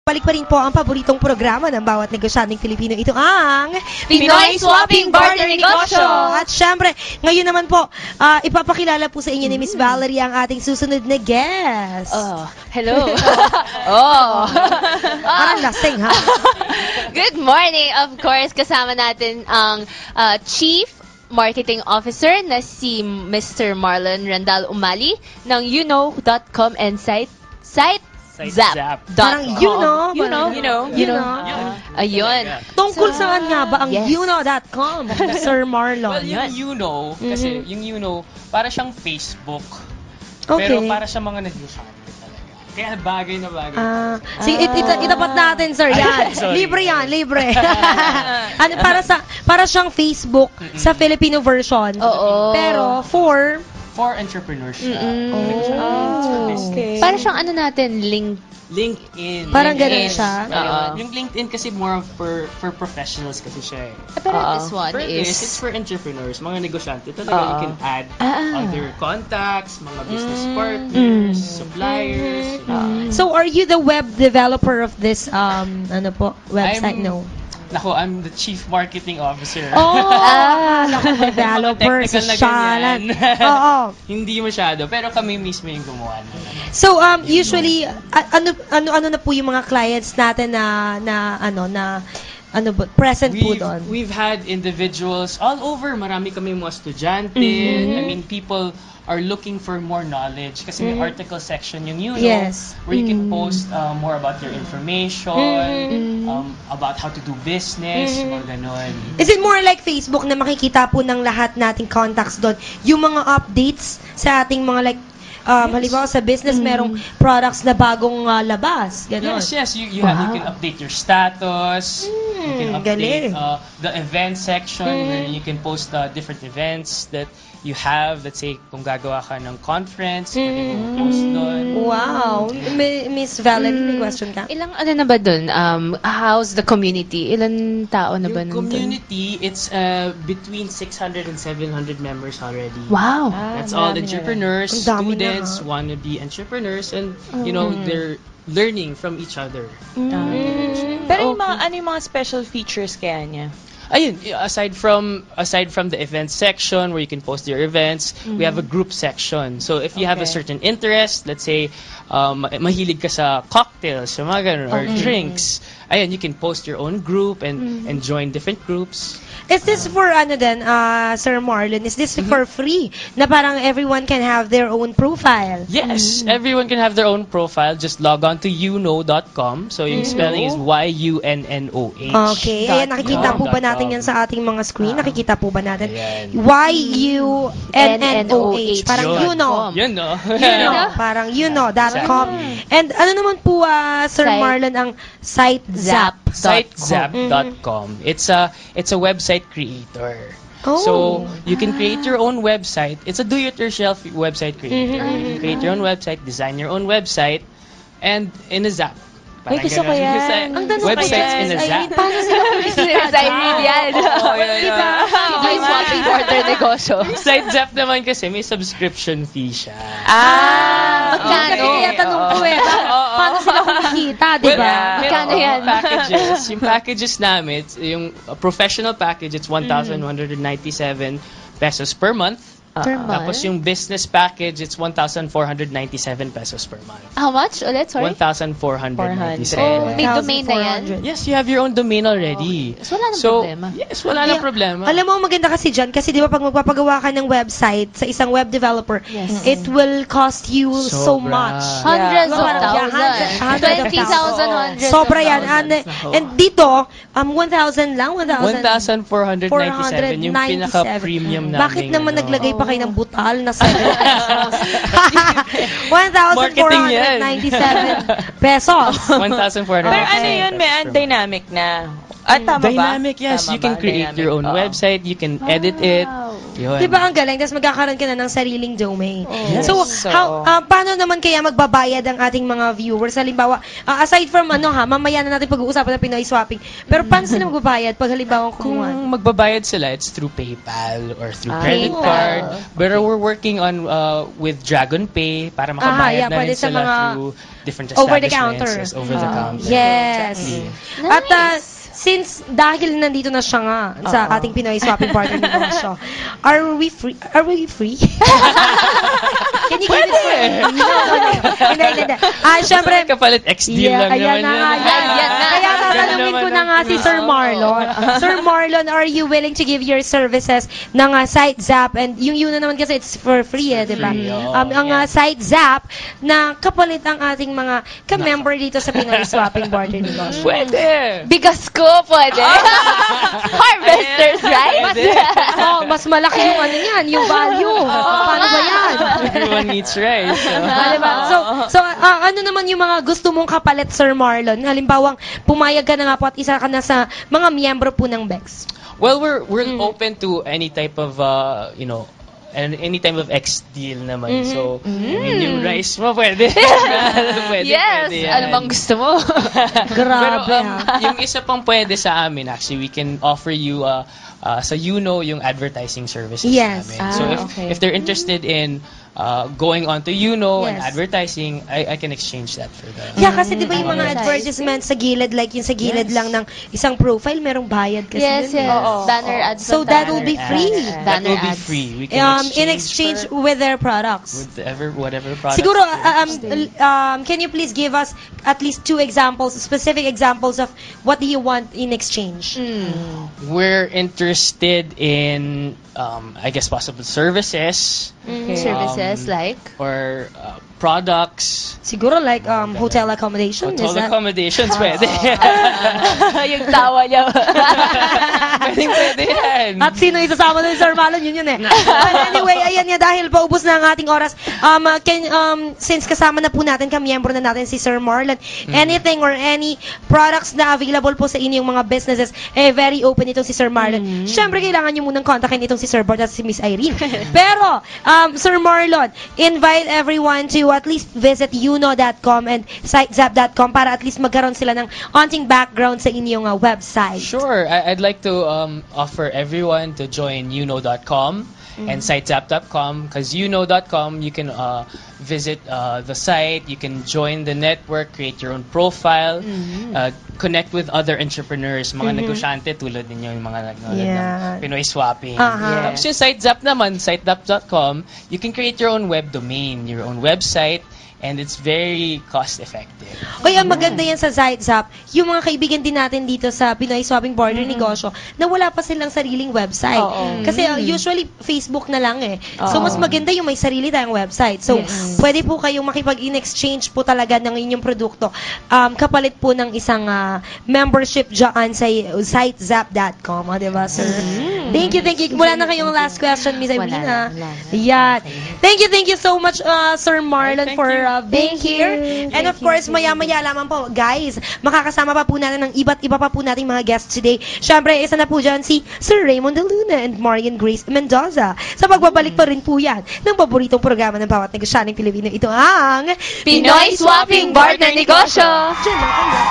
Balik pa rin po ang paboritong programa ng bawat negosyanteng Pilipino. Ito ang Pinoy Swapping Barter Negosyo. At syempre, ngayon naman po, ipapakilala po sa inyo ni Miss Valerie ang ating susunod na guest. Hello. Parang lasing, ha? Good morning. Of course, kasama natin ang Chief Marketing Officer na si Mr. Marlon Randal Umali ng YouKnow.com and SiteZap.com. Parang you know. Ayun. Tungkol saan nga ba ang Yes. YouKnow.com, Sir Marlon? Well, yung YouKnow, kasi yung YouKnow, para siyang Facebook. Okay. Pero para sa mga negosyante talaga. Kaya bagay na bagay. Sige, itapat natin, sir. Yan. Sorry. Libre yan, libre. para siyang Facebook sa Filipino version. Oo. Pero for entrepreneurs siya. Okay. Para siyang ano natin, LinkedIn. Parang LinkedIn. ganun siya. Yung LinkedIn kasi more of for professionals kasi siya eh. Pero this one For is... this, it's for entrepreneurs, mga negosyante. Talaga, you can add other contacts, mga business partners, suppliers. So, are you the web developer of this website? No. Nako, I'm the Chief Marketing Officer. Developer Technical sa na Shalan. ganyan. Oo. Hindi masyado, pero kami mismo yung gumawa nun. So, usually, ano na po yung mga clients natin present po doon? We've had individuals all over. Marami kami mga estudyante. I mean, people are looking for more knowledge kasi may article section yung Yes. where you can post more about your information, about how to do business, mga ganon. Is it more like Facebook na makikita po ng lahat nating contacts doon? Yung mga updates sa ating mga halimbawa sa business, merong products na bagong labas. Ganon. Yes. You can update your status. You can update the event section where you can post different events that you have. Let's say, kung gagawa ka ng conference, pwede mo post doon. Wow. Miss Valerie, may question ka? Ilang na ba dun? How's the community? Ilan tao na ba Yung nandun? community, it's between 600 and 700 members already. Wow. That's all entrepreneurs, Ang dami na, students, wannabe entrepreneurs, and they're learning from each other. Pero ano yung mga special features kaya niya? Ayun, aside from the event section where you can post your events, we have a group section. So if you have a certain interest, let's say mahilig ka sa cocktails, sa mga ganun, or drinks, ayun, you can post your own group and join different groups. Is this for Sir Marlon? Is this for free? Na parang everyone can have their own profile? Yes, everyone can have their own profile. Just log on to YouKnow.com. So yung spelling is YUNNOH. Okay. Ayan, nakikita po ba natin yan sa ating mga screen? Nakikita po ba natin? Ayan. YUNNOH. Parang you know. Yun, no? Parang YouKnow.com. And ano naman po, Sir Marlon, ang SiteZap? SiteZap.com. It's a website creator. So you can create your own website. It's a do-it-yourself website creator. You can create your own website, design your own website, and in a zap. Ay, gusto ko yan. Ang tanong Websites in a zap. Paano sila Yes, I read yan. Pinoy Swapping Barter Negosyo. SiteZap naman kasi may subscription fee siya. Magkano? Kaya tanong ko paano sila kumikita, di ba? Magkano yan? Yung packages namin, yung professional package, it's 1,197 pesos per month. Tapos yung business package, it's 1,497 pesos per month. How much ulit? Sorry? 1,497. May domain na yan? Yes, you have your own domain already. So, wala nang problema. Yes, wala nang problema. Alam mo, maganda kasi dyan, kasi di ba pag magpapagawa ka ng website sa isang web developer, it will cost you so much. Hundreds of Hundreds of thousands. 20,000, hundreds Sobra of yan. thousands. And dito, 1,000 lang, 1,497 yung pinaka-premium namin. Bakit naman naglagay pa kayo ng butal na 7 pesos? 1,497 Pero ano yun, may dynamic na. Tama ba? Dynamic, yes. Tama you can ba? create Dynamic. your own website. You can edit it. Yun. Diba ang galing? Tapos magkakaroon ka na ng sariling domain. Yes. So, So- paano naman kaya magbabayad ang ating mga viewers? Halimbawa, aside from mamaya na natin pag-uusapan ng Pinoy Swapping, pero paano sila magbabayad pag halimbawa Kung kumuha? magbabayad sila, it's through PayPal or through credit PayPal. card. But we're working on with Dragon Pay para makabayad na pwede rin sa sila mga through different over the establishments. counter. Yes, over the counter. Yes. Exactly. At since dahil nandito na siya nga sa ating Pinoy Swapping Partner negosyo, are we free? Are we free? Can you give it for me? Hindi. Syempre, Kapalit X-deal lang ayan naman na nga, yan. yan. Kaya tatanungin naman ko na nga si Sir Marlon. Sir Marlon, are you willing to give your services ng Site Zap? And yung yun na naman kasi it's for free di ba? free, oo. Ang Site Zap na kapalit ang ating mga ka-member dito sa Pinoy Swapping Barter negosyo. Pwede! Bigas ko, pwede. Harvesters, right? Mas malaki yung ano yan, yung value. Paano ba yan? Everyone needs rice. So. Diba? So, ano naman yung mga gusto mong kapalit, Sir Marlon? Halimbawang pumayag ka na nga po at isa ka na sa mga miyembro po ng BEX. Well, we're open to any type of and any type of X deal naman. So, I mean, yung rice mo pwede. Pwede, Yes. pwede yan. Ano bang gusto mo? Grabe, Pero yung isa pang pwede sa amin, actually, we can offer you sa yung advertising services Yes. namin. So Okay. if they're interested in going on to and Yes. advertising, I can exchange that for them. Yeah, kasi di ba yung mga Okay. advertisements sa gilid, like yung sa gilid lang ng isang profile, merong bayad kasi Yes, yun. yes. Oo. Banner ads. So lang that tayo. will be Banner free. ads. That Banner will be ads. free. We can In exchange for with their products. whatever product. Siguro, can you please give us at least 2 examples, specific examples of what do you want in exchange? We're interested in, I guess, possible services. Services like? Or products. Siguro like hotel accommodation, is Hotel that? accommodations, pwede. Yung tawa niya. Pwede yan. At sino isasama doon, Sir Marlon? Yun eh. But anyway, ayan nga, dahil paubos na ang ating oras, since kasama na po natin, kamiyembro na natin si Sir Marlon, anything or any products na available po sa inyong mga businesses, very open itong si Sir Marlon. Siyempre, kailangan nyo munang kontakin itong si Sir Bart at si Miss Irene. Pero, Sir Marlon, invite everyone to at least visit youno.com and sitezap.com para at least magkaroon sila ng onting background sa inyong website. Sure. I'd like to offer everyone to join youno.com and sitezap.com, because youno.com, you can visit the site, you can join the network, create your own profile, connect with other entrepreneurs, mga negosyante tulad ninyo, yung mga nagnood ng Pinoy Swapping. Tapos yung SiteZap naman, sitezap.com, you can create your own web domain, your own website, and it's very cost-effective. Ang maganda yan sa SiteZap, yung mga kaibigan din natin dito sa Pinoy Swapping Border Negosyo, na wala pa silang sariling website. Kasi usually, Facebook na lang eh. So, mas maganda yung may sarili tayong website. So, pwede po kayong makipag-in-exchange po talaga ng inyong produkto. Kapalit po ng isang membership dyan sa sitezap.com. Diba, sir? Thank you. Wala na kayong last question, Miss Irene. na. Yan. Thank you so much, Sir Marlon, Thank for you. being here. And of course, maya-maya lamang po, guys, makakasama pa po natin ng iba't iba pa po nating mga guests today. Siyempre, isa na po dyan si Sir Raymond De Luna and Marian Grace Mendoza. Sa pagbabalik pa rin po yan ng paboritong programa ng bawat negosyanteng Pilipino. Ito ang Pinoy Swapping Partner Negosyo. Diyan lang kayo.